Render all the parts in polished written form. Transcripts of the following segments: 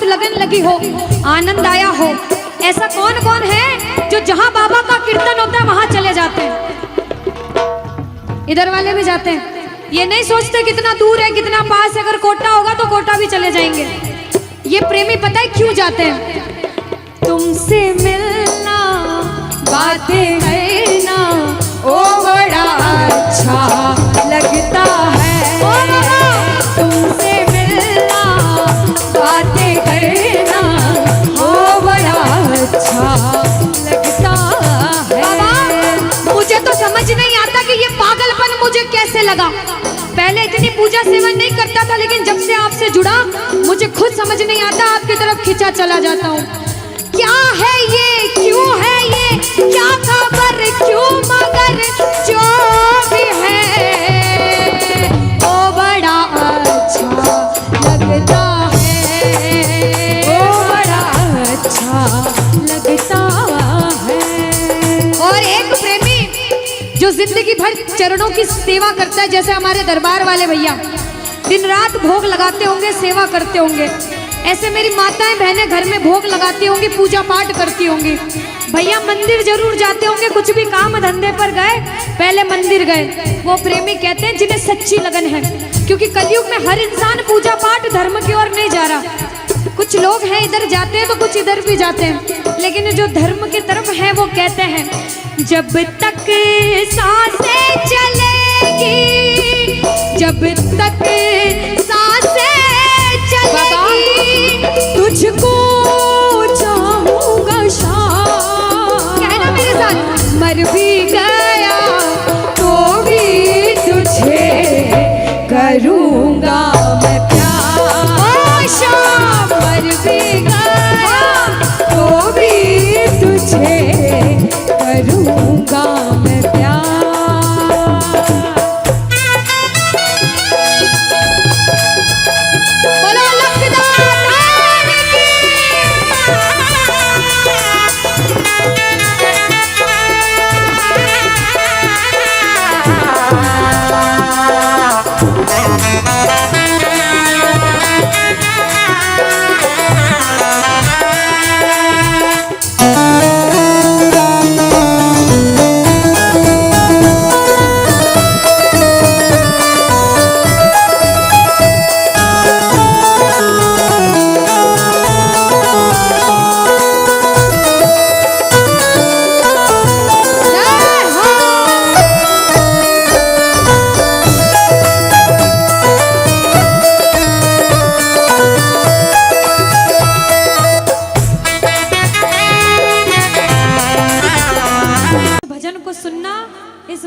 बहुत लगन लगी हो, आनंद आया हो। ऐसा कौन कौन है जो जहां बाबा का कीर्तन होता है वहां चले जाते हैं? इधर वाले भी जाते हैं, ये नहीं सोचते कितना दूर है कितना पास है। अगर कोटा होगा तो कोटा भी चले जाएंगे। ये प्रेमी पता है क्यों जाते हैं? तुमसे मिलना, बातें करना, ओ बड़ा अच्छा लगता है। तुमसे मिलना, बातें करना, ओ बड़ा अच्छा लगता है। बाबा मुझे तो समझ नहीं आता कि ये पागलपन मुझे कैसे लगा। पहले इतनी पूजा सेवन नहीं करता था, लेकिन जब से आपसे जुड़ा मुझे खुद समझ नहीं आता, आपकी तरफ खिंचा चला जाता हूँ। क्या है ये, क्यों है ये, क्या खबर, क्यों, मगर जो भी है वो बड़ा अच्छा लगता है, वो बड़ा अच्छा लगता है। और एक प्रेमी जो जिंदगी भर चरणों की सेवा करता है, जैसे हमारे दरबार वाले भैया दिन रात भोग लगाते होंगे, सेवा करते होंगे। ऐसे मेरी माताएं बहनें घर में भोग लगाती होंगी, पूजा पाठ करती होंगी। भैया मंदिर जरूर जाते होंगे, कुछ भी काम धंधे पर गए पहले मंदिर गए। वो प्रेमी कहते हैं जिन्हें सच्ची लगन है, क्योंकि कलयुग में हर इंसान पूजा पाठ धर्म की ओर नहीं जा रहा। कुछ लोग हैं इधर जाते हैं तो कुछ इधर भी जाते हैं, लेकिन जो धर्म की तरफ है वो कहते हैं जब तक सांसें चलेगी, जब तक सांसें चलेगी, तुझको चाहूंगा शाम। कहना मेरे साथ, मर भी गया तो भी तुझे करूंगा मैं प्यार। शाम मर भी गया तो भी तुझे करूंगा मैं प्यार।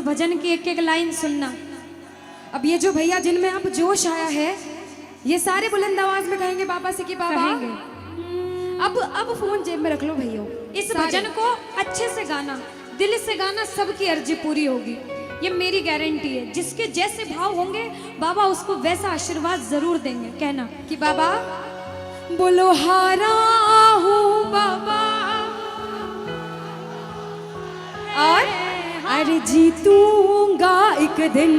भजन की एक एक लाइन सुनना। अब ये जो भैया जिनमें अब जोश आया है, ये सारे बुलंद आवाज में कहेंगे बाबा से कि बाबा अब फोन जेब में रख लो भैया। इस भजन को अच्छे से गाना, दिल से गाना, सबकी अर्जी पूरी होगी, ये मेरी गारंटी है। जिसके जैसे भाव होंगे बाबा उसको वैसा आशीर्वाद जरूर देंगे। कहना कि बाबा बोलो हारा हूँ बाबा और अरे जीतूंगा एक दिन।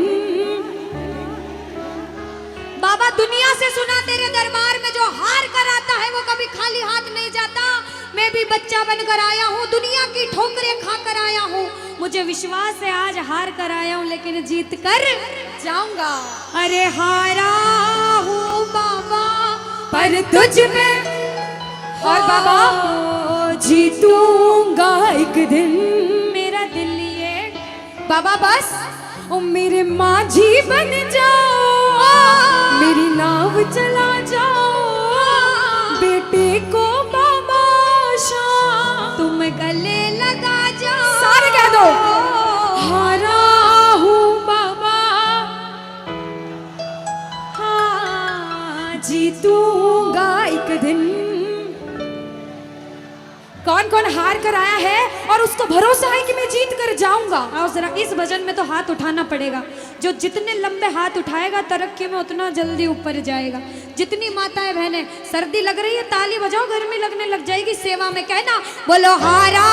बाबा दुनिया से सुना तेरे दरबार में जो हार कर आता है वो कभी खाली हाथ नहीं जाता। मैं भी बच्चा बनकर आया हूँ, दुनिया की ठोकरें खाकर आया हूँ। मुझे विश्वास है आज हार कर आया हूँ लेकिन जीत कर जाऊंगा। अरे हारा हूँ बाबा पर तुझ में और बाबा जीतूंगा एक दिन। मेरा दिल ये बाबा बस ओ मेरे माझी बन जाओ, मेरी नाव चला जाओ, बेटे को बाबा शाम तुम गले लगा जाओ। सारे कह दो हारा हूँ बाबा, हाँ जीतूंगा एक दिन। कौन कौन हार कर आया है और उसको भरोसा है कि मैं जीत कर जाऊंगा? और जरा इस भजन में तो हाथ उठाना पड़ेगा। जो जितने लंबे हाथ उठाएगा तरक्की में उतना जल्दी ऊपर जाएगा। जितनी माताएं बहनें सर्दी लग रही है ताली बजाओ, गर्मी लगने लग जाएगी सेवा में। कहना बोलो हारा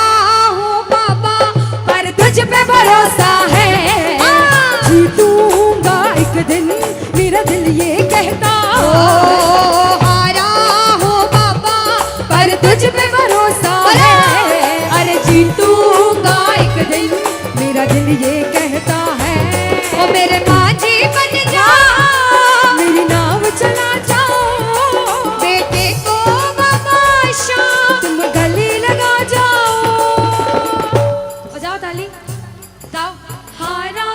हूँ बाबा पर तुझ पे भरोसा है, जीतूंगा एक दिन मेरा दिल ये कहता। हारा हूँ बाबा तुझ पे भरोसा है, अरे जीतूंगा एक दिन, मेरा दिल ये कहता है। ओ मेरे माझी बन जा, मेरी नाव चला जाओ, बेटे को बाबा शाम। तुम गले लगा जाओ। बजाओ ताली, जाओ। हारा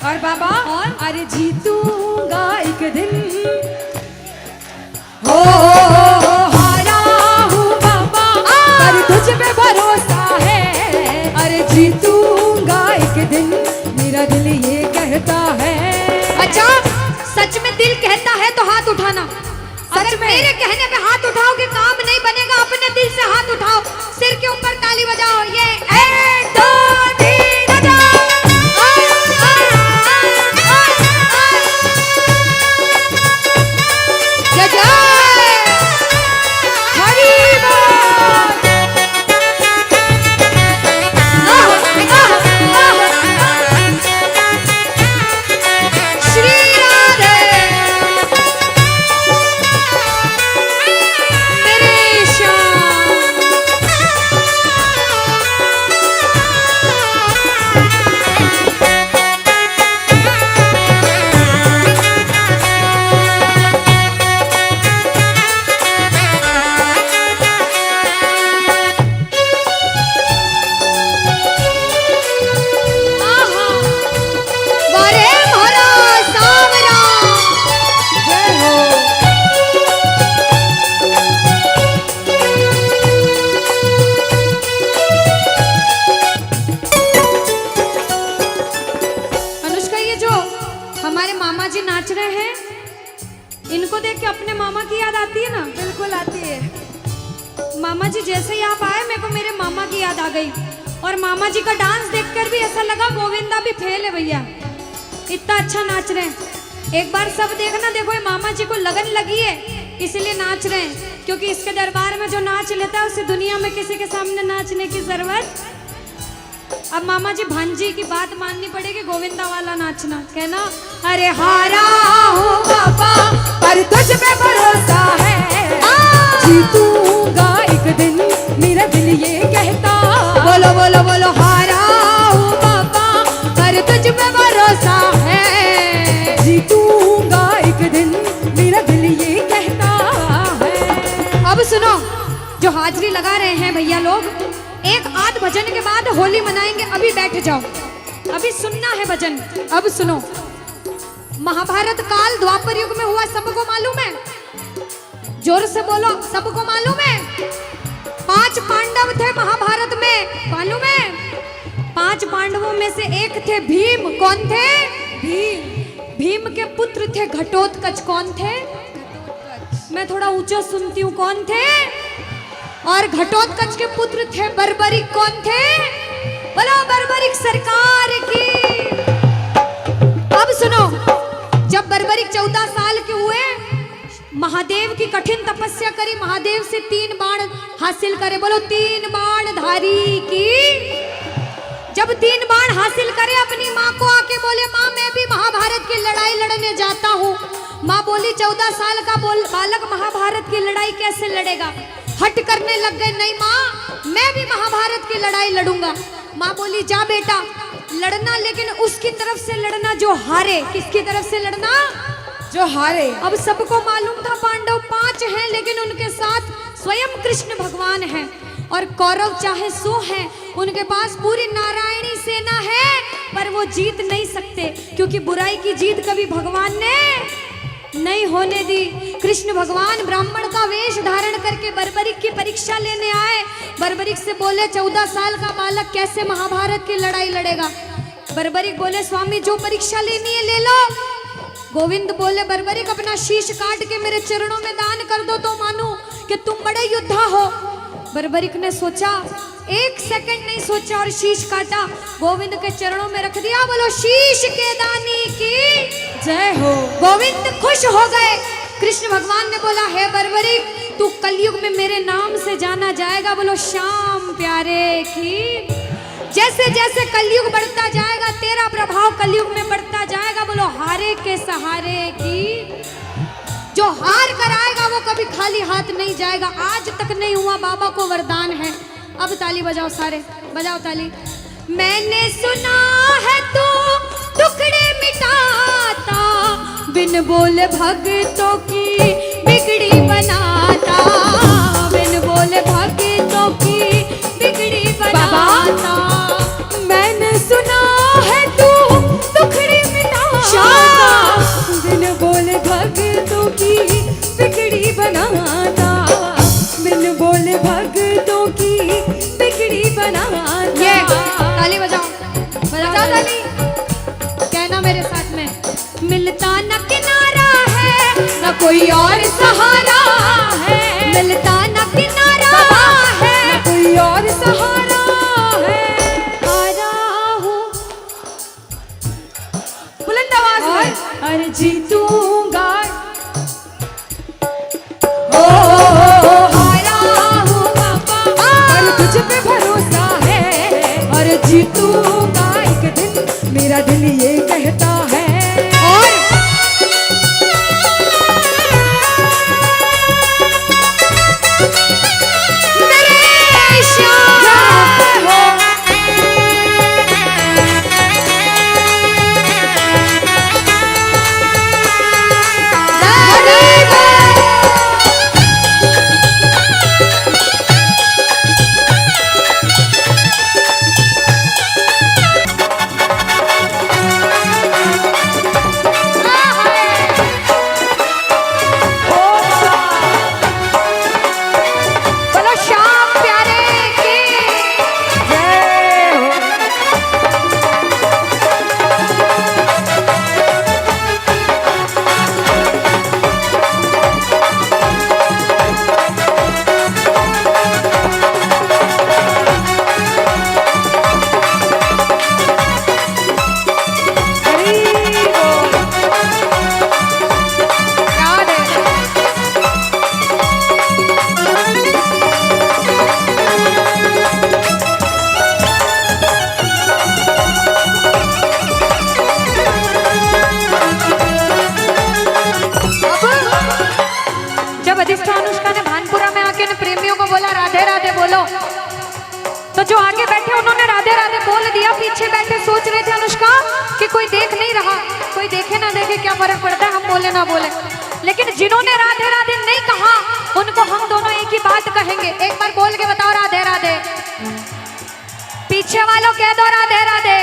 और बाबा और? अरे जीतूंगा एक दिन। हो हारा हूँ बाबा, पर तुझ पे भरोसा है, अरे जीतूंगा एक दिन, मेरा दिल ये कहता है। अच्छा, सच में दिल कहता है तो हाथ उठाना। सच में मेरे कहने पे हाथ उठाओगे काम नहीं बनेगा, अपने दिल से हाथ उठाओ, सिर के ऊपर ताली बजाओ। ये 1 2 3 बजाओ। जय जय हरी बोल। श्री राधे मेरे श्याम। आहा, वारे म्हारा सावरा। जय हो। अनुष्का, ये जो हमारे मामा जी नाच रहे हैं, इनको देख के अपने मामा की याद आती है ना? बिल्कुल आती है। मामा जी जैसे ही आप आए, मेरे को मेरे मामा की याद आ गई। और मामा जी का डांस देखकर भी ऐसा लगा गोविंदा भी फेल है भैया, इतना अच्छा नाच रहे हैं। एक बार सब देखना, देखो ये मामा जी को लगन लगी है इसलिए नाच रहे हैं, क्योंकि इसके दरबार में जो नाच लेता है उसे दुनिया में किसी के सामने नाचने की जरूरत। अब मामा जी भांजी की बात माननी पड़ेगी, गोविंदा वाला नाचना। कहना, अरे हारा हूँ बाबा, पर तुझ पे भरोसा है, जीतूंगा एक दिन, मेरा दिल ये कहता। बोलो बोलो बोलो, हारा हूँ बाबा, पर तुझ पे भरोसा है। जीतूंगा एक दिन, मेरा दिल ये कहता है। अब सुनो, जो हाजरी लगा रहे हैं भैया लोग, एक आध भजन के बाद होली मनाएंगे। अभी बैठ जाओ, अभी सुनना है भजन। अब सुनो, महाभारत काल द्वापर युग में हुआ, सबको मालूम है? जोर से बोलो, सबको मालूम है? 5 पांडव थे महाभारत में, मालूम है? 5 पांडवों में से एक थे भीम। कौन थे? भीम। भीम के पुत्र थे घटोत्कच। कौन थे? मैं थोड़ा ऊंचा सुनती हूँ। कौन थे? और घटोत्कच के पुत्र थे बर्बरिक। कौन थे? बोलो बर्बरिक सरकार की। अब सुनो, जब बर्बरिक 14 साल के हुए, महादेव की कठिन तपस्या करी, महादेव से 3 बाण हासिल करे। बोलो 3 बाण धारी की। जब 3 बाण हासिल करे, अपनी माँ को आके बोले, माँ मैं भी महाभारत की लड़ाई लड़ने जाता हूँ। माँ बोली 14 साल का बालक महाभारत की लड़ाई कैसे लड़ेगा? हट करने लग गए, नहीं माँ मैं भी महाभारत की लड़ाई लड़ूंगा। माँ बोली जा बेटा लड़ना, लेकिन उसकी तरफ से लड़ना जो हारे। किसकी तरफ से लड़ना? जो हारे। अब सबको मालूम था पांडव 5 हैं, लेकिन उनके साथ स्वयं कृष्ण भगवान हैं। और कौरव चाहे 100 हैं, उनके पास पूरी नारायणी सेना है, पर वो जीत नहीं सकते, क्योंकि बुराई की जीत कभी भगवान ने नहीं होने दी। कृष्ण भगवान ब्राह्मण का वेश धारण करके बर्बरिक की परीक्षा लेने आए। बर्बरिक से बोले 14 साल का बालक कैसे महाभारत की लड़ाई लड़ेगा? बर्बरिक बोले स्वामी जो परीक्षा लेनी है ले लो। गोविंद बोले बर्बरिक अपना शीश काट के मेरे चरणों में दान कर दो तो मानूं कि तुम बड़े योद्धा हो। बर्बरिक ने सोचा, 1 सेकंड नहीं सोचा और शीश काटा, गोविंद के चरणों में रख दिया। बोलो शीश के दानी की जय हो। गोविंद खुश हो गए। कृष्ण भगवान ने बोला हे बर्बरिक तू कलयुग में मेरे नाम से जाना जाएगा। बोलो श्याम प्यारे की। जैसे जैसे कलयुग बढ़ता जाएगा तेरा प्रभाव कलयुग में बढ़ता जाएगा। बोलो हारे के सहारे की। जो हार कर आएगा वो कभी खाली हाथ नहीं जाएगा, आज तक नहीं हुआ, बाबा को वरदान है। अब ताली बजाओ सारे, बजाओ ताली। मैंने सुना है तू टुकड़े मिटाता, बिन बोले भक्तों की बिगड़ी बनाता, बिन बोले भक्तों की बिगड़ी बनाता। मैंने सुना है तू टुकड़े मिटाता, बिन बोले भक्तों की बिगड़ी बनाता, बिन बोले भक्तों की बिगड़ी बनाता। ये ताली बजाओ, बजाओ ताली। कहना मेरे साथ में, मिलता न किनारा है न कोई और सहारा है, मिलता न किनारा है न कोई और सहारा है। हारा हूँ बुलंद आवाज में, अरे जीतूंगा, ओ हारा हूँ बाबा, पर तुझ पे भरोसा है, और जीतूंगा एक दिन, मेरा दिल ये कहता है। और मेरे श्याम हो बोलो श्याम प्यारे की जय हो। हरी बोल। याद है। जब अधिष्ठान अनुष्का ने भानपुरा में आके प्रेमियों को बोला राधे राधे बोलो, तो जो आगे बैठे उन्होंने राधे राधे बोल दिया, पीछे बैठे सोच रहे थे अनुष्का कि कोई देख नहीं रहा, कोई देखे ना देखे क्या फर्क पड़ता है, हम बोले ना बोले। लेकिन जिन्होंने राधे राधे नहीं कहा उनको हम दोनों एक ही बात कहेंगे। एक बार बोल के बताओ राधे राधे, पीछे वालों कह दो राधे राधे।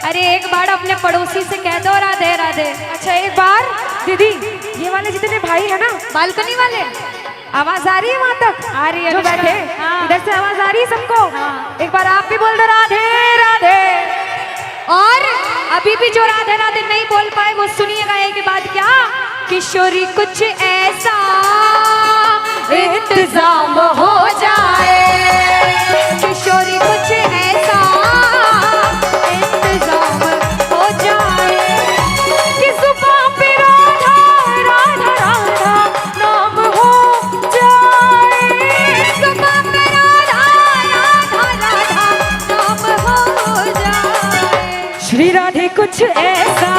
अरे एक बार अपने पड़ोसी से कह दो राधे राधे। अच्छा एक बार दीदी, ये वाले जितने भाई है ना, बालकनी वाले, आवाज आ रही है वहां तक? आ रही है जो अनुष्का। बैठे हाँ। इधर से आवाज आ रही है सबको? हाँ। एक बार आप भी बोल दो राधे राधे। और अभी भी जो राधे राधे नहीं बोल पाए वो सुनिएगा एक बात, क्या किशोरी कुछ ऐसा इंतजाम हो जाए, किशोरी कुछ ऐसा इंतजाम हो जाए कि जुबान पे राधा राधा राधा नाम हो जाए, जुबान पे राधा राधा राधा नाम हो जाए। श्री राधे कुछ ऐसा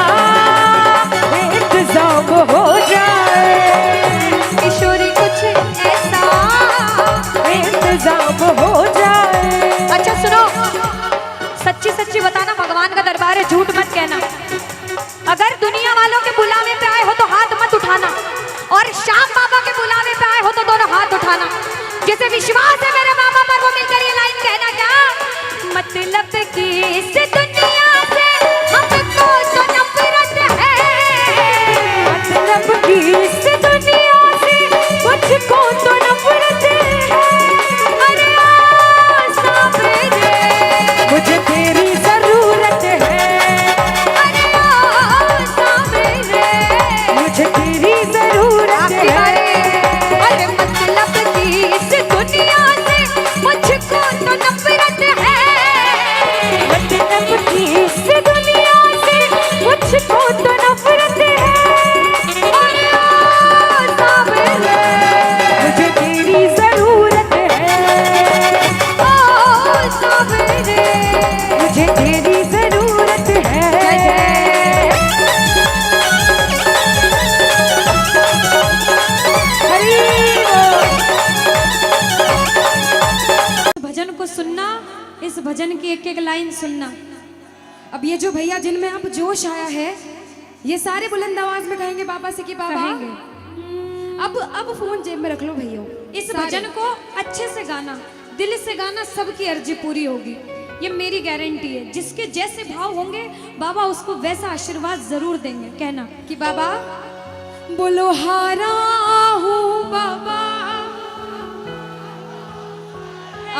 इंतजाम हो जाए, किशोरी कुछ ऐसा इस भजन की एक एक लाइन सुनना। अब ये जो भैया जिनमें अब जोश आया है, ये सारे बुलंद आवाज में कहेंगे बाबा से कि बाबा कहेंगे। अब फोन जेब में रख लो भैया। इस भजन को अच्छे से गाना, दिल से गाना, सबकी अर्जी पूरी होगी, ये मेरी गारंटी है। जिसके जैसे भाव होंगे बाबा उसको वैसा आशीर्वाद जरूर देंगे। कहना कि बाबा बोलो हारा हूँ बाबा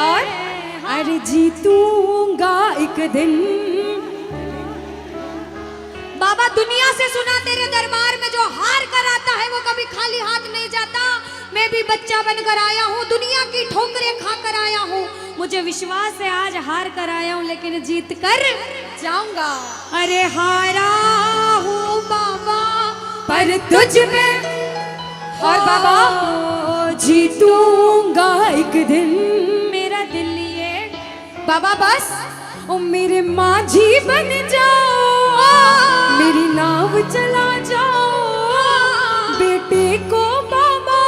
और अरे जीतूंगा एक दिन। बाबा दुनिया से सुना तेरे दरबार में जो हार कर आता है वो कभी खाली हाथ नहीं जाता। मैं भी बच्चा बनकर आया हूँ, दुनिया की ठोकरें खा कर आया हूँ। मुझे विश्वास है आज हार कर आया हूँ लेकिन जीत कर जाऊंगा। अरे हारा हूँ बाबा पर तुझ में और बाबा जीतूंगा एक दिन। मेरा दिल ये बाबा बस ओ मेरे माझी बन जाओ, मेरी नाव चला जाओ, बेटे को बाबा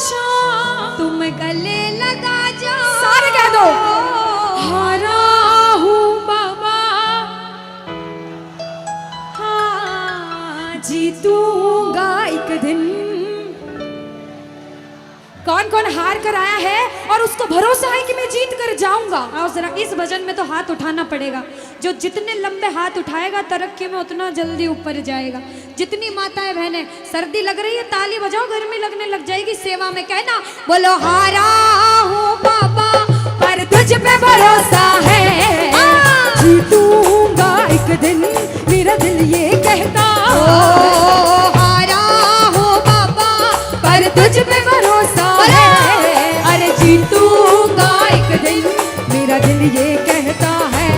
शाम तुम गले लगा जाओ। सारे कह दो हारा हूँ बाबा, हाँ जीतूंगा एक दिन। कौन कौन हार कर आया है और उसको भरोसा है कि मैं जीत कर जाऊंगा? आओ जरा, इस भजन में तो हाथ उठाना पड़ेगा। जो जितने लंबे हाथ उठाएगा तरक्की में उतना जल्दी ऊपर जाएगा। जितनी माताएं बहनें सर्दी लग रही है ताली बजाओ, गर्मी लगने लग जाएगी सेवा में। कहना बोलो हारा हूँ बाबा पर तुझ पे भरोसा है, जीतूंगा एक दिन, मेरा दिल ये कहता। हारा हूँ बाबा पर तुझ पे भरोसा है, अरे जीतूंगा एक दिन, मेरा दिल ये कहता है।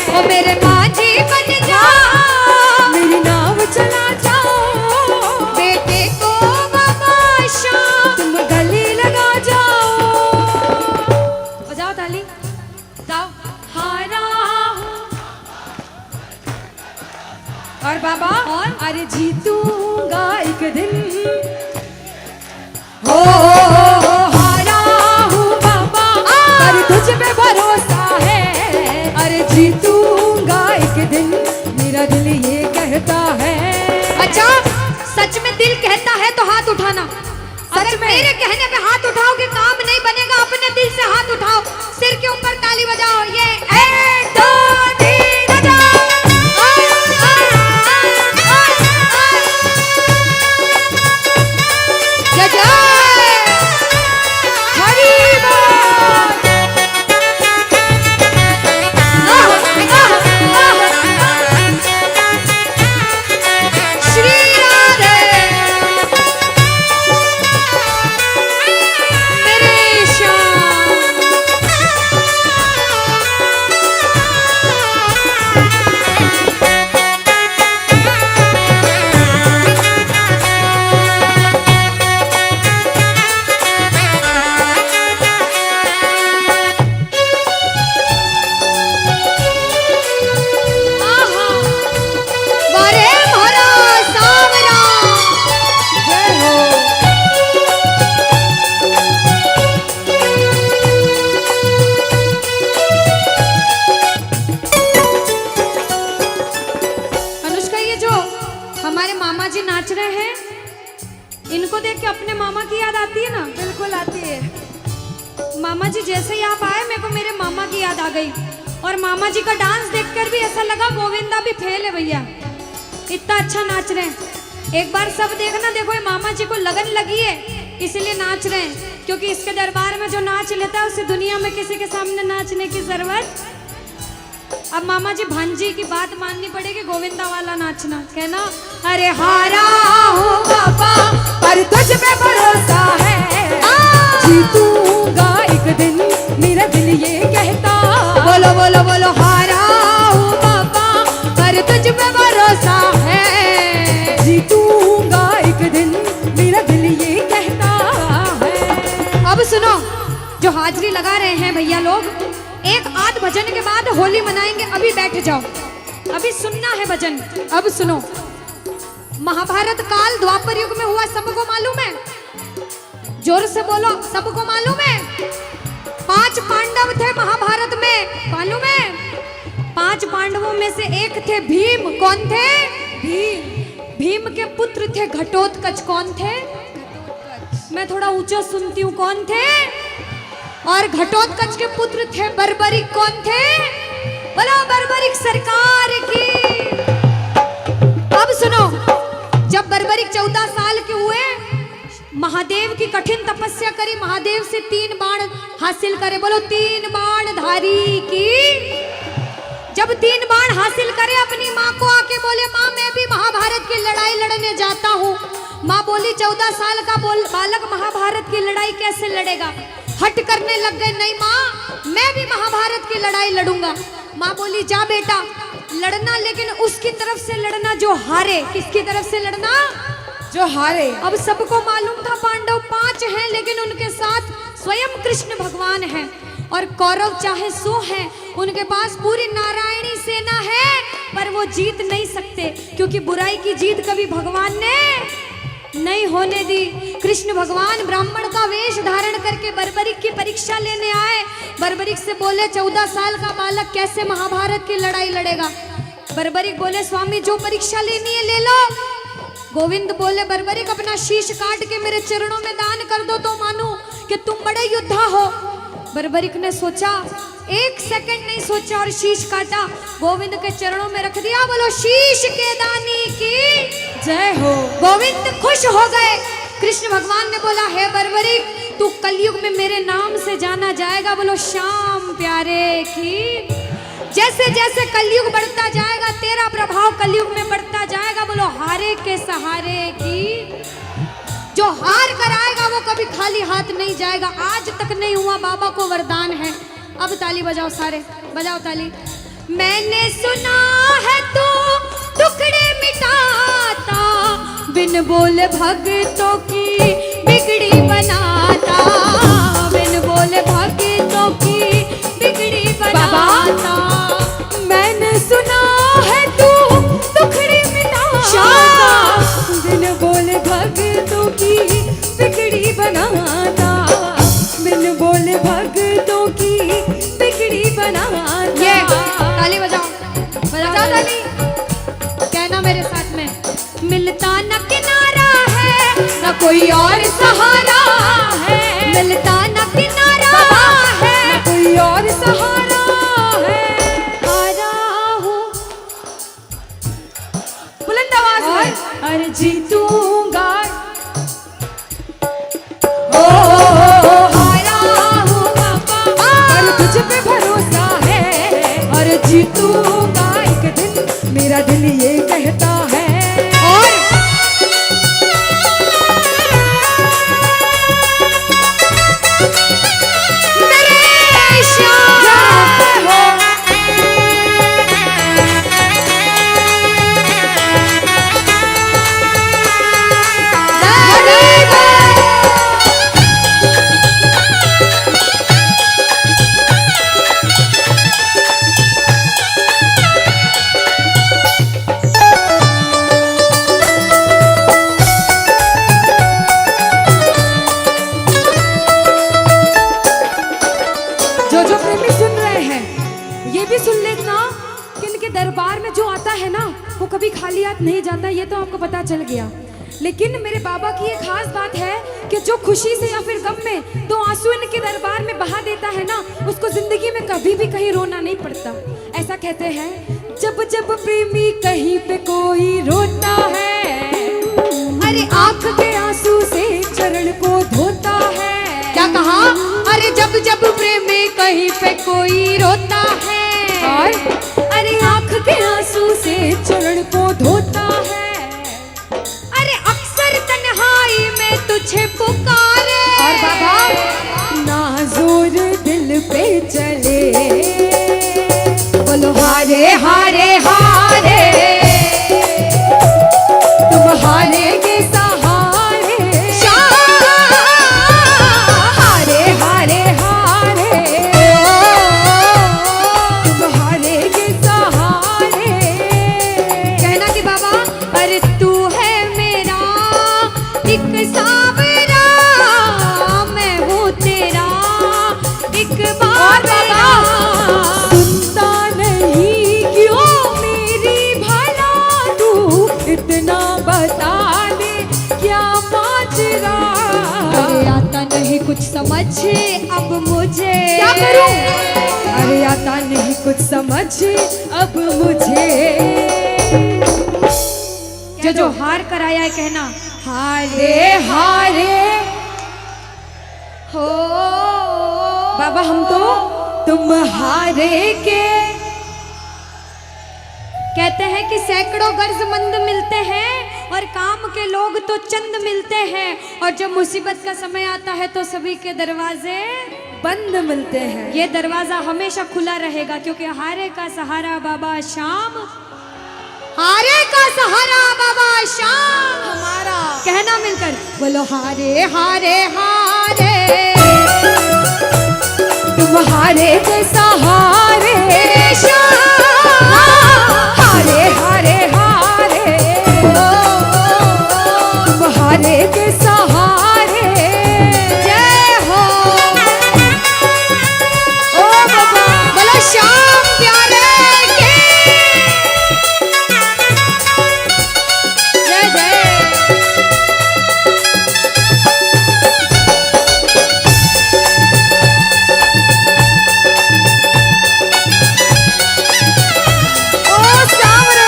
ओ मेरे माझी बन जाओ, मेरी नाव चला जाओ, बेटे को बाबा शाम तुम गले लगा जाओ। बजाओ ताली, जाओ हारा हूँ। और बाबा और अरे जीतूंगा एक दिन। हो हारा हूँ बाबा पर तुझ पे भरोसा है, अरे जीतूंगा एक दिन, मेरा दिल ये कहता है। अच्छा, सच में दिल कहता है तो हाथ उठाना। अगर मेरे कहने पे हाथ उठाओगे काम नहीं बनेगा। अपने दिल से हाथ उठाओ, सिर के ऊपर ताली बजाओ। ये 1 2 3 बजाओ। जय जय हरी बोल। श्री राधे मेरे श्याम। आहा, वारे भरा सावरा। जय हो। अनुष्का, ये जो हमारे मामा जी नाच रहे हैं इनको देख के अपने मामा की याद आती है ना? बिल्कुल आती है। मामा जी जैसे ही आप आए मेरे को मेरे मामा की याद आ गई। और मामा जी का डांस देखकर भी ऐसा लगा गोविंदा भी फेल है भैया, इतना अच्छा नाच रहे हैं। एक बार सब देखना, देखो ये मामा जी को लगन लगी है इसलिए नाच रहे हैं। क्योंकि इसके दरबार में जो नाच लेता है उसे दुनिया में किसी के सामने नाचने की जरूरत। अब मामा जी भांजी की बात माननी पड़ेगी, गोविंदा वाला नाचना। कहना अरे हारा हूँ बाबा पर तुझ पे भरोसा है, जीतूंगा एक दिन, मेरा दिल ये कहता। बोलो बोलो बोलो हारा हूँ बाबा पर तुझ पे भरोसा है, जीतूंगा एक दिन, मेरा दिल ये कहता है। अब सुनो, जो हाजिरी लगा रहे हैं भैया लोग, एक आध भजन के बाद होली मनाएंगे। अभी बैठ जाओ, अभी सुनना है भजन। अब सुनो, महाभारत काल द्वापर युग में हुआ, सबको मालूम है? जोर से बोलो, सबको मालूम है? 5 5 पांडव थे महाभारत में, मालूम है? 5 पांडवों में से एक थे भीम। कौन थे? भीम। भीम के पुत्र थे घटोत्कच। कौन थे? मैं थोड़ा ऊंचा सुनती हूँ। कौन थे? और घटोत्कच के पुत्र थे बर्बरिक। कौन थे? बोलो बर्बरिक सरकार की। अब सुनो, जब बर्बरिक 14 साल के हुए, महादेव की कठिन तपस्या करी, महादेव से 3 बाण हासिल करे। बोलो 3 बाण धारी की। जब 3 बाण हासिल करे, अपनी माँ को आके बोले, माँ मैं भी महाभारत की लड़ाई लड़ने जाता हूँ। माँ बोली 14 साल का बालक महाभारत की लड़ाई कैसे लड़ेगा? हट करने लग गए, नहीं माँ मैं भी महाभारत की लड़ाई लड़ूंगा। माँ बोली जा बेटा लड़ना, लेकिन उसकी तरफ से लड़ना जो हारे। किसकी तरफ से लड़ना? जो हारे। अब सबको मालूम था पांडव 5 हैं, लेकिन उनके साथ स्वयं कृष्ण भगवान हैं। और कौरव चाहे 100 हैं, उनके पास पूरी नारायणी सेना है, पर वो जीत नहीं सकते, क्योंकि बुराई की जीत कभी भगवान ने नहीं होने दी। कृष्ण भगवान ब्राह्मण का वेश धारण करके बर्बरिक की परीक्षा लेने आए। बर्बरिक से बोले 14 साल का बालक कैसे महाभारत की लड़ाई लड़ेगा? बर्बरिक बोले स्वामी जो परीक्षा लेनी है ले लो। गोविंद बोले बर्बरिक अपना शीश काट के मेरे चरणों में दान कर दो तो मानूं कि तुम बड़े योद्धा हो। बर्बरिक ने सोचा, 1 सेकंड नहीं सोचा और शीश काटा, गोविंद के चरणों में रख दिया। बोलो शीश के दानी की जय हो। गोविंद खुश हो गए। कृष्ण भगवान ने बोला हे बर्बरिक तू कलयुग में मेरे नाम से जाना जाएगा। बोलो श्याम प्यारे की। जैसे जैसे कलयुग बढ़ता जाएगा तेरा प्रभाव कलयुग में बढ़ता जाएगा। बोलो हारे के सहारे की। जो हार कर आएगा वो कभी खाली हाथ नहीं जाएगा। आज तक नहीं हुआ, बाबा को वरदान है। अब ताली बजाओ, सारे बजाओ ताली। मैंने सुना है तू टुकड़े मिटाता, बिन बोले भक्तों की बिगड़ी बनाता, बिन बोले भक्तों की बिगड़ी बनाता। मैंने सुना है तू टुकड़े मिटाता, बिन बोले भक्तों की बिगड़ी बनाता, बिन बोले भक्तों की बिगड़ी बनाता। ये ताली बजाओ, बजाओ ताली। कहना मेरे साथ में, मिलता न किनारा है न कोई और सहारा है, मिलता न किनारा है न कोई और सहारा है। हारा हूँ बुलंद आवाज में अरे जीतूंगा। हारा हूँ बाबा पर तुझ पे भरोसा है, और जीतूंगा एक दिन मेरा दिल ये कहता है। और मेरे श्याम हो। जो प्रेमी सुन रहे हैं ये भी सुन लेना कि इनके दरबार में जो आता है ना वो कभी खाली हाथ नहीं जाता, ये तो आपको पता चल गया। लेकिन मेरे बाबा की एक खास बात है कि जो खुशी से या फिर गम में 2 आंसू इनके दरबार में बहा देता है ना, उसको जिंदगी में कभी भी कहीं रोना नहीं पड़ता। ऐसा कहते हैं, जब जब प्रेमी कहीं पे कोई रोता है, अरे आंख के आंसू से चरण को धोता है। क्या कहा? अरे जब जब प्रेमी कहीं पे कोई रोता है, और अरे आंख के आंसू से चरण को धोता है। अरे अक्सर तन्हाई में तुझे पुकारे। और बाबा ना जोर दिल पे चले, बोलो हारे हारे हारे, तुम हारे के सहारे, हारे हारे हारे। तेरा। अरे आता नहीं कुछ समझ अब मुझे, क्या करूं? अरे आता नहीं कुछ समझ अब मुझे। जो हार कर आया है कहना हारे हारे हो। बाबा हम तो तुम हारे के। कहते हैं कि सैकड़ों गर्जमंद मिलते हैं और काम के लोग तो चंद मिलते हैं, और जब मुसीबत का समय आता है तो सभी के दरवाजे बंद मिलते हैं। ये दरवाजा हमेशा खुला रहेगा, क्योंकि हारे का सहारा बाबा शाम, हारे का सहारा बाबा शाम हमारा। कहना मिलकर बोलो हारे हारे हारे, तुम हारे के सहारे शाम, हारे हारे हारे, तुम हारे के सहारे। जय हो। ओ बाबा बोलो श्याम प्यारे के जय जय। ओ श्याम रे।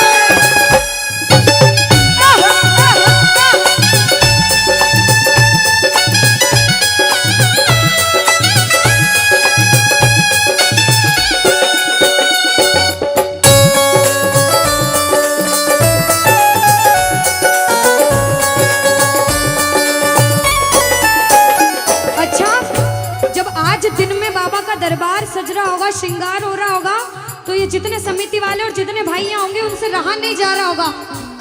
अच्छा, जब आज दिन में बाबा का दरबार सज रहा होगा, श्रृंगार हो रहा होगा, तो ये जितने समिति वाले और जितने भाइयां होंगे उनसे रहा नहीं जा रहा होगा।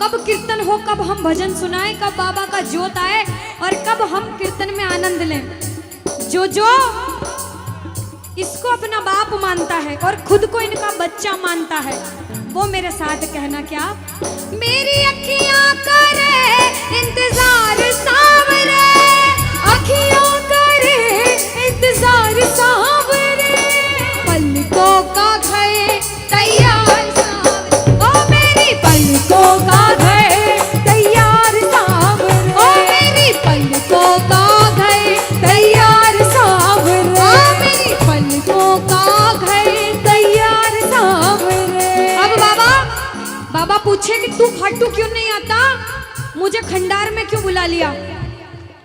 कब कीर्तन हो, कब हम भजन सुनाएं, कब बाबा का जोत आए और कब हम कीर्तन में आनंद लें। जो इसको अपना बाप मानता है और खुद को इनका बच्चा मानता है, वो मेरे साथ कहना क्या। मेरी अखियां करे इंतजार सावरे, अखियों करे इंतजार सावरे, पलकों का घर तैयार सावरे, ओ मेरी पलकों का घर तैयार सावरे, ओ मेरी पलकों का घर तैयार सावरे, ओ मेरी पलकों का घर। तैयार सावरे। अब बाबा पूछे कि तू खाटू क्यों नहीं आता, मुझे खंडार में क्यों बुला लिया।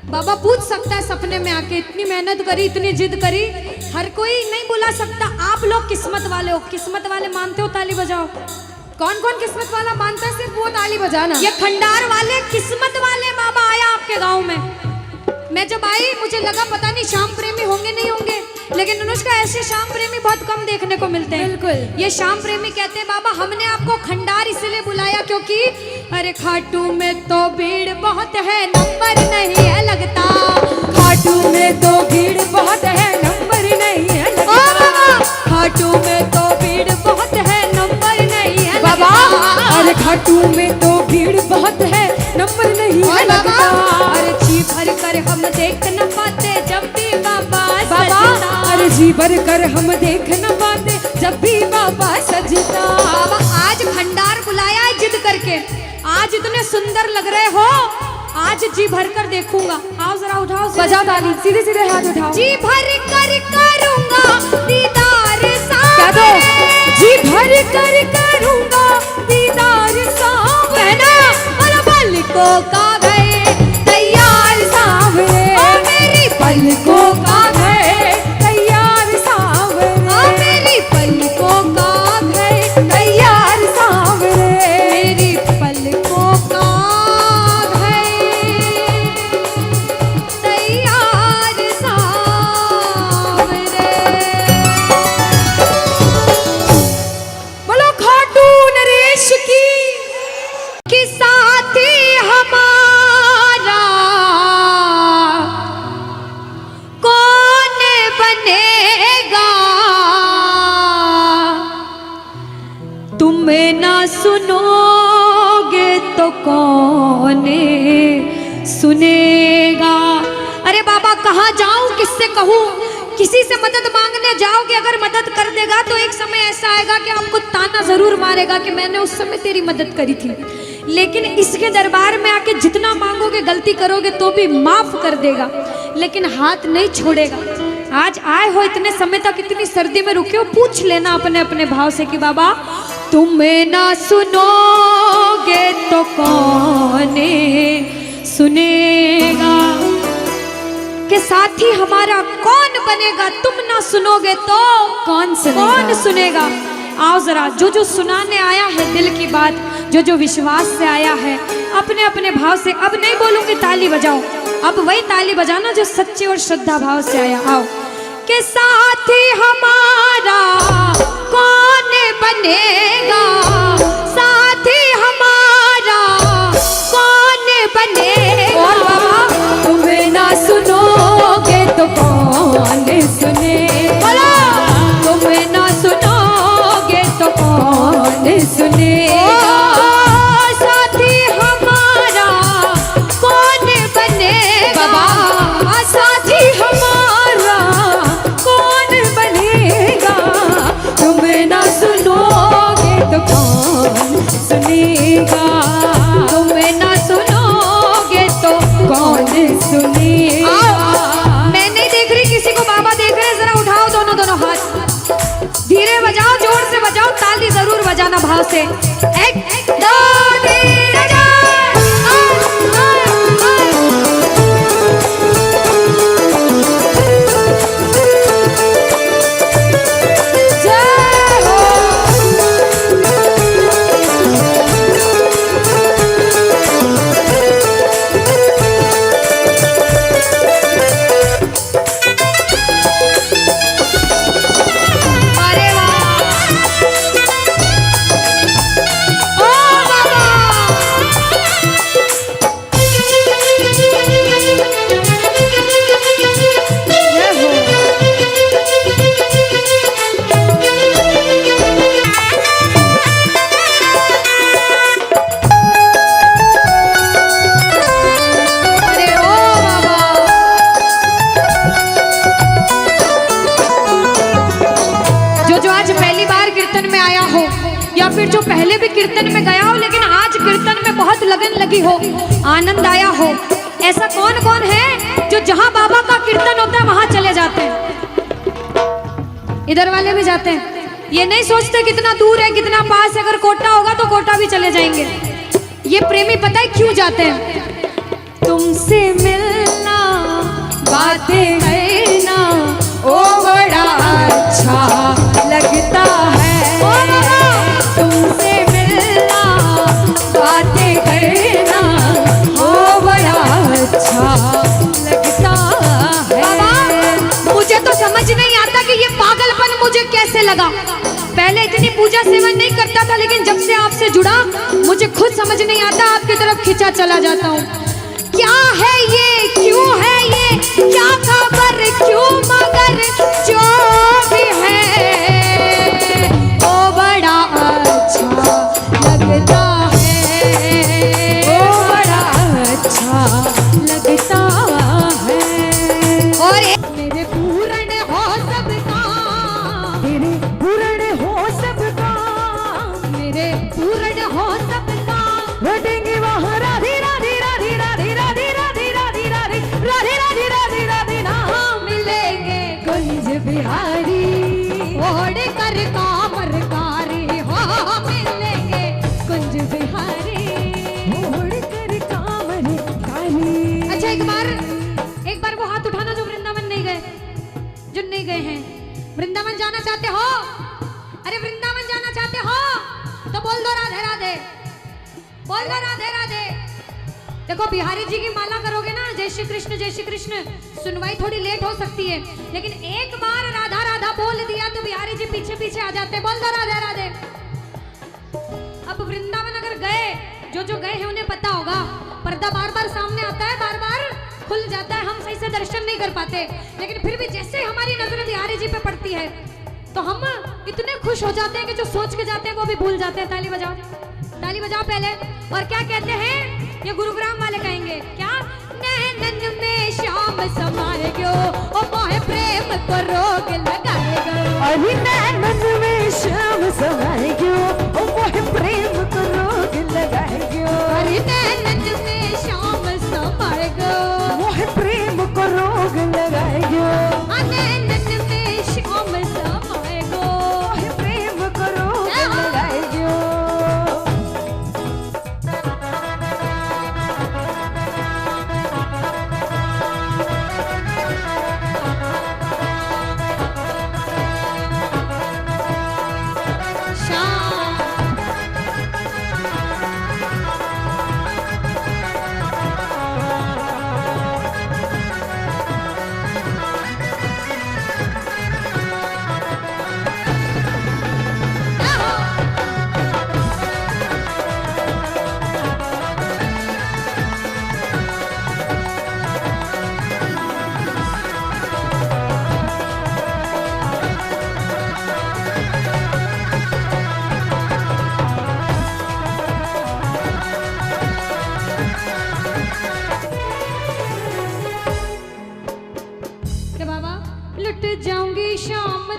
बाबा पूछ सकता है सपने में आके, इतनी मेहनत करी, इतनी जिद करी, हर कोई नहीं बुला सकता। आप लोग किस्मत वाले हो, किस्मत वाले मानते हो, ताली बजाओ। कौन कौन किस्मत वाला मानता है, सिर्फ वो ताली बजाना। ये खंडार वाले किस्मत वाले बाबा आया आपके गांव में। मैं जब आई मुझे लगा पता नहीं श्याम प्रेमी होंगे नहीं होंगे, लेकिन अनुष्का ऐसे श्याम प्रेमी बहुत कम देखने को मिलते हैं। बिल्कुल। ये श्याम प्रेमी कहते हैं बाबा हमने आपको खंडार इसलिए बुलाया क्योंकि अरे खाटू में तो भीड़ बहुत है, नंबर नहीं है लगता। खाटू में तो भीड़ बहुत है, नंबर नहीं है ओ लगता। बाबा खाटू में तो भीड़ बहुत है, नंबर नहीं है बाबा लगता। अरे खाटू में तो भीड़ बहुत है, नंबर नहीं है लगता। अरे जी भर कर हम देख न पाते जब भी बाबा बाबा सजता। अरे जी भर कर हम देख न पाते जब भी बाबा सजता। बाबा आज भंडार बुलाया है जिद करके, आज इतने सुंदर लग रहे हो, आज जी भर कर देखूंगा। आओ जरा उठाओ, बजाओ ताली, सीधे सीधे हाथ उठाओ। जी भर कर करूंगा दीदार कह दो, जी भर कर करूंगा दीदार सावरे, और पलकों का घर तैयार सावरे, ओ मेरी पलकों का घर तैयार सावरे, ओ मेरी पलकों का घर तैयार सावरे, मेरी पलकों का घर तैयार सावरे। बोलो खाटू नरेश की। कि साथी हमारा कौन बनेगा, तुम ना सुनोगे तो कौन सुनेगा। अरे बाबा कहाँ जाऊं, किससे कहूँ, किसी से मदद मांगने जाओगे, अगर मदद कर देगा तो एक समय ऐसा आएगा कि आपको ताना जरूर मारेगा कि मैंने उस समय तेरी मदद करी थी। लेकिन इसके दरबार में आके जितना मांगोगे, गलती करोगे तो भी माफ कर देगा, लेकिन हाथ नहीं छोड़ेगा। आज आए हो इतने समय तक, इतनी सर्दी में रुके हो, पूछ लेना अपने अपने भाव से कि बाबा तुम्हें ना सुनोगे तो कौन सुनेगा, के साथी हमारा कौन बनेगा, तुम ना सुनोगे तो कौन सुनेगा। आओ जरा, जो जो सुनाने आया है दिल की बात, जो जो विश्वास से आया है, अपने अपने भाव से, अब नहीं बोलूंगी ताली बजाओ, अब वही ताली बजाना जो सच्चे और श्रद्धा भाव से आया। आओ के साथी हमारा कौन बनेगा, साथी हमारा कौन बनेगा, और बाबा तुम्हें ना सुनोगे तो कौन सुनेगा, तुम्हें ना सुनोगे तो कौन सुनेगा, साथी हमारा कौन बनेगा, साथी हमारा कौन बनेगा, तुम्हें ना सुनोगे तो कौन सुनेगा, तुम्हें ना सुनोगे तो कौन सुनेगा। मैं नहीं देख रही किसी को, बाबा देख रहे हैं, जरा उठाओ दोनों दोनों हाथ, धीरे बजाओ, जोर से बजाओ, ताली जरूर बजाना भाव से। एक दो तीन चार, जय हो। अरे वाह, ओ बाबा, जय हो। अरे ओ बाबा, जो आज पहली बार कीर्तन में आया हो, या फिर जो पहले भी कीर्तन में गया हो लेकिन आज कीर्तन में बहुत लगन लगी हो, आनंद आया हो, ऐसा कौन कौन है जो जहां बाबा का कीर्तन होता है वहां चले जाते हैं? इधर वाले भी जाते हैं, ये नहीं सोचते कितना दूर है कितना पास है, अगर कोटा होगा तो कोटा भी चले जाएंगे। ये प्रेमी पता है क्यों जाते हैं? तुमसे मिलना, बातें करना, ओ बड़ा अच्छा लगता है, तुमसे मिलना, बातें करना, ओ बड़ा अच्छा लगता है। बाबा मुझे तो समझ नहीं आता कि ये पागलपन मुझे कैसे लगा। पहले इतनी पूजा सेवन नहीं करता था, लेकिन जब से आपसे जुड़ा मुझे खुद समझ नहीं आता, आपकी तरफ खिंचा चला जाता हूँ। क्या है ये, क्यों है ये, क्या खबर, क्यों, मगर जो भी है ओ बड़ा अच्छा लगता है, ओ बड़ा अच्छा लगता है। और मेरे पूर्ण हो सब काम, मेरे पूर्ण हो सब काम, मेरे पूर्ण हो सब काम, लौटेंगे वहाँ राधे राधे राधे राधे राधे राधे राधे राधे राधे राधे राधे राधे नाम मिलेंगे कुंज बिहारी, ओढ़ कर कामर कारी, हो मिलेंगे कुंज बिहारी, ओढ़ कर कामर कारी। अच्छा एक बार वो हाथ उठाना जो वृंदावन नहीं गए, जो नहीं गए हैं। वृंदावन जाना चाहते हो? अरे वृंदावन जाना चाहते हो तो बोल दो राधे राधे, बोल दो राधे राधे। देखो बिहारी जी की माला करोगे ना, जय श्री कृष्ण, सुनवाई थोड़ी लेट हो सकती है, लेकिन एक बार राधा राधा बोल दिया तो बिहारी जी पीछे पीछे आ जाते, बोल दो राधे राधे। अब वृंदावन अगर गए, जो जो गए हैं उन्हें पता होगा, पर्दा बार बार सामने आता है, बार बार खुल जाता है, हम सही से दर्शन नहीं कर पाते, लेकिन फिर भी जैसे हमारी नजर बिहारी जी पे पड़ती है तो हम इतने खुश हो जाते हैं कि जो सोच के जाते हैं वो भी भूल जाते हैं। ताली बजाओ पहले। और क्या कहते हैं, ये गुरुग्राम वाले कहेंगे क्या, नैनन में श्याम समाए गयो, ओ मोहे प्रेम को रोग लगाएगा, अरे नैनन में श्याम समाए गयो, ओ मोहे प्रेम को रोग लगाए गयो,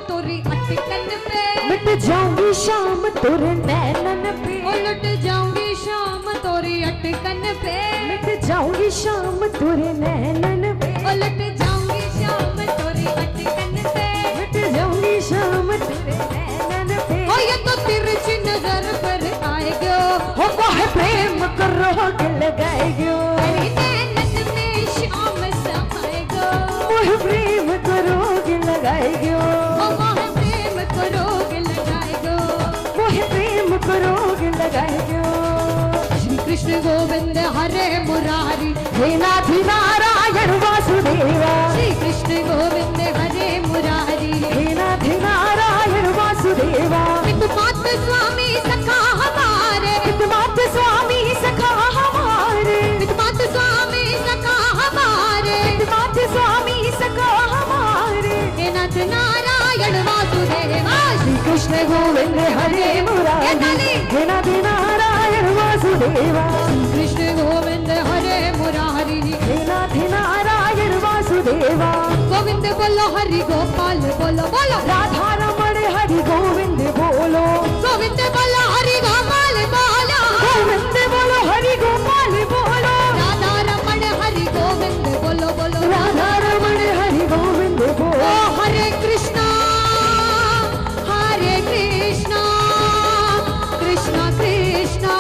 तोरी अटकन पे, मिट जाऊंगी शाम तोरे नैनन पे, उलट जाऊंगी शाम तोरी अटकन पे, मिट जाऊंगी शाम तोरे नैनन पे, उलट जाऊंगी शाम तोरी अटकन पे, मिट जाऊंगी शाम तोरे नैनन पे। ओ ये तो तिरछी नजर पर आएगो, हो कहे प्रेम करो के लगाएगो, अरे नैनन में शाम समाएगो, मोह प्रेम करो के लगाएगो, ओ मोह प्रेम करोगे लगाएगो, मोह प्रेम करो के लगाएगो। श्री कृष्ण गोविंद हरे मुरारी, हे नाथ नारायण वासुदेवा, श्री कृष्ण गोविंद हरे मुरारी, हे नाथ नारायण वासुदेवा, पितुमात स्वामी सखा हमारे, पितुमात स्वामी सखा हमारे, पितुमात स्वामी सखा हमारे, पितुमात स्वामी सखा हमारे। हे नाथ नारायण वासुदेवा, श्री कृष्ण गोविंद हरे मुरारी, हे नाथ नारायण वासुदेवा, श्री कृष्ण गोविंद हरे मुरारी, हे नाथ नारायण वासुदेवा। गोविंद बोलो हरि गोपाल बोलो बोलो, राधा रमण हरि गोविंद बोलो, गोविंद बोलो हरि गोपाल बोलो, गोविंद बोलो हरि गोपाल बोलो, राधा रमण हरि गोविंद बोलो बोलो, राधा रमण हरि गोविंद ओ बोलो। हरे कृष्णा कृष्णा कृष्णा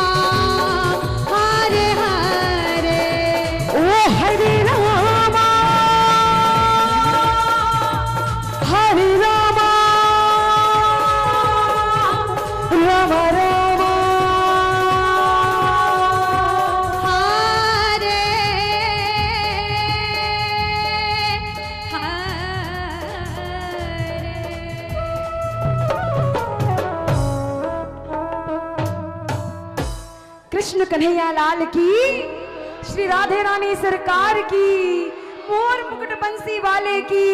हरे हरे, ओ हरे रामा हरे रामा, राम राम हरे कृष्ण कन्हैया लाल की, श्री राधे रानी सरकार की, मोर मुकुट बंसी वाले की।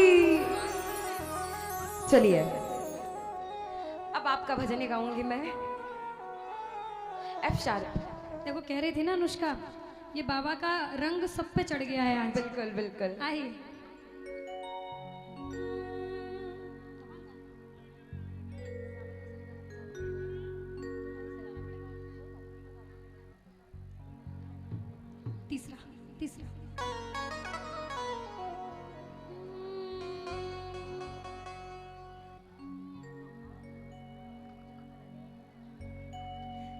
चलिए अब आपका भजन गाऊंगी मैं, एफ शार्प। देखो कह रही थी ना अनुष्का, ये बाबा का रंग सब पे चढ़ गया है आज। बिल्कुल बिल्कुल। आइए तीसरा तीसरा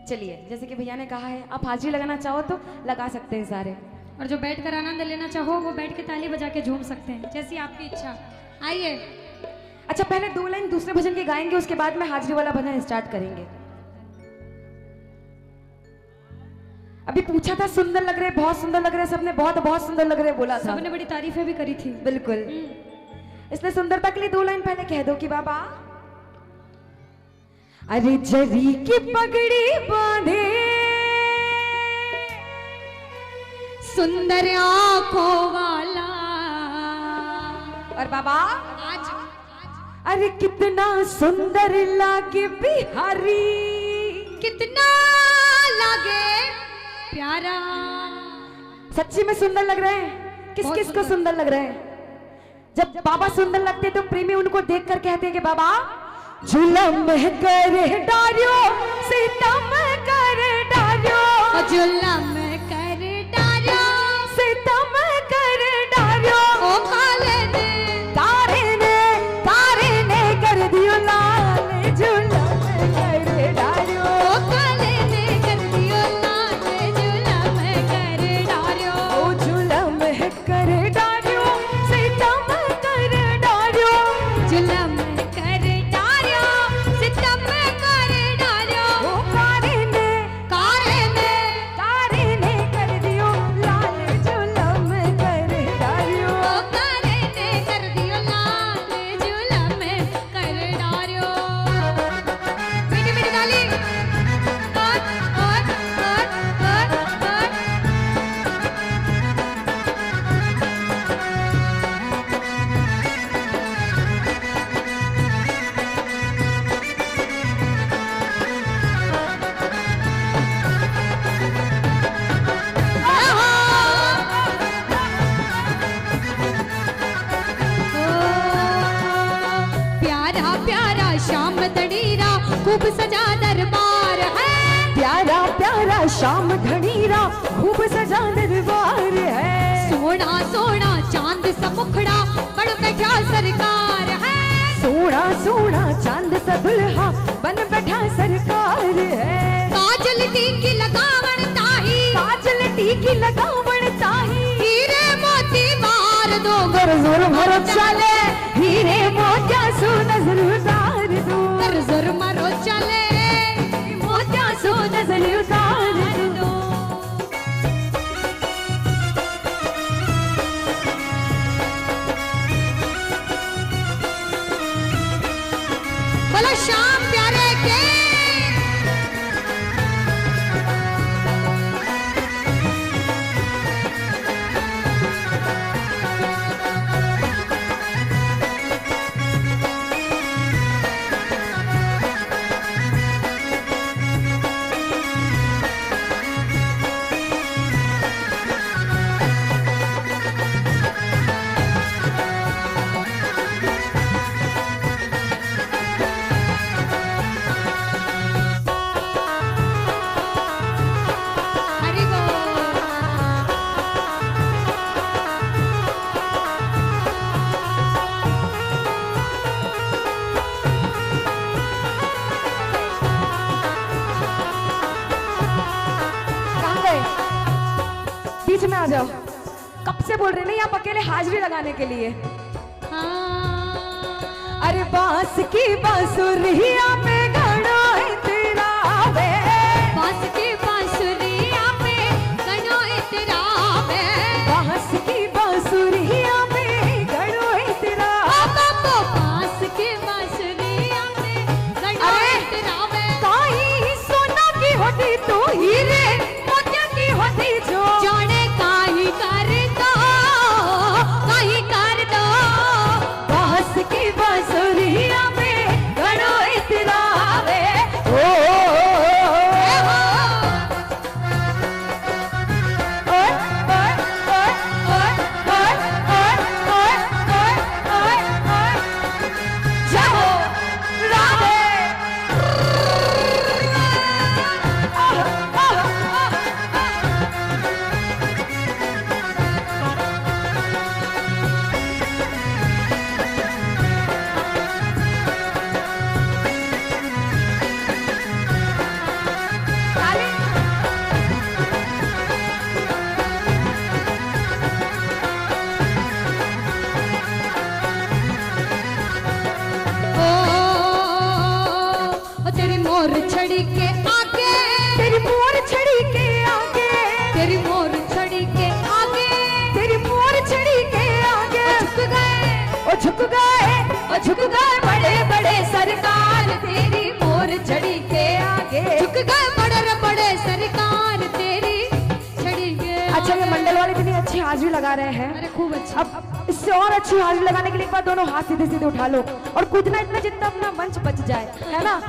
चलिए जैसे कि भैया ने कहा है, आप हाजिरी लगाना चाहो तो लगा सकते हैं सारे, और जो बैठ कर आनंद लेना चाहो वो बैठ के ताली बजा के झूम सकते हैं, जैसी आपकी इच्छा। आइए अच्छा पहले 2 लाइन दूसरे भजन के गाएंगे, उसके बाद में हाजिरी वाला भजन स्टार्ट करेंगे। अभी पूछा था सुंदर लग रहे, बहुत सुंदर लग रहे, सबने बहुत बहुत सुंदर लग रहे बोला था। सबने बड़ी तारीफें भी करी थी। बिल्कुल, इसलिए सुंदरता के लिए 2 लाइन पहले कह दो कि बाबा, अरे जरी की पगड़ी बांधे सुंदर आंखों वाला, और बाबा आज अरे कितना सुंदर लागे बिहारी, कितना लागे प्यारा। सच्ची में सुंदर लग रहे हैं? किस बहुत किस को सुंदर लग रहे हैं? जब बाबा सुंदर लगते हैं तो प्रेमी उनको देखकर कहते हैं कि बाबा जुलम करे डारियो, सितम करे डारियो, जुलम कर डारियो, सितम करे डारियो, ओ काले ने तारे ने कर दियो लाल, जुलम करे डारियो, ओ काले ने कर दियो लाल, जुलम कर डारियो, ओ जुलम करे डारियो, सितम करे डारियो, जुलम कर डारियो, सितम कर डारियो, ओ कारे ने सजा दरबार है। प्यारा प्यारा श्याम धनीरा खूब सजा दरबार है। सोना सोना चांद सा मुखड़ा बड़ बैठा सरकार है। सोना सोना चांद सा दुल्हा बन बैठा सरकार है। काजल टीकी लगावण ताही, काजल टीकी लगावण ताही, हीरे मोती मार दो गर जोर भरो चले, हीरे मोतिया सो नजर उतार दो, गर जोर मारो चले, मोतिया सो नजर उतार दो। बोलो श्याम प्यारे के। हरि बोल। कहाँ गए? बीच में आ जाओ। कब से बोल रहे नहीं आप अकेले हाजिरी लगाने के लिए। हाँ। अरे बांस की बांसुरिया में घड़ो तेरा वे, बांस की बांसुरिया में गणो इतरा में, बांस की बांसुरिया में घड़ो तेरा। बाबा बांस की बांसुरिया में गणो इतरा में। काई सोना की होती तो हीरे मोतिया की होती जो, जाने काई कर दो, काई कर दो। बांस की बांसुरिया में घड़ो तेरा वे। ओ तेरी मोर छड़ी के आगे, तेरी मोर छड़ी के आगे, तेरी मोर छड़ी के आगे, तेरी मोर छड़ी के आगे झुक गए, ओ झुक गए, ओ झुक गए बड़े बड़े सरकार तेरी मोर छड़ी के आगे। झुक गए बड़े बड़े सरकार तेरी छड़ी के। अच्छा ये मंडल वाले इतनी अच्छी हाजिरी लगा रहे हैं। अरे खूब अच्छा। अब इससे और अच्छी हाजिरी लगाने के लिए एक बार दोनों हाथ सीधे सीधे उठा लो और कूदना इतना जितना अपना मंच बच जाए, है ना।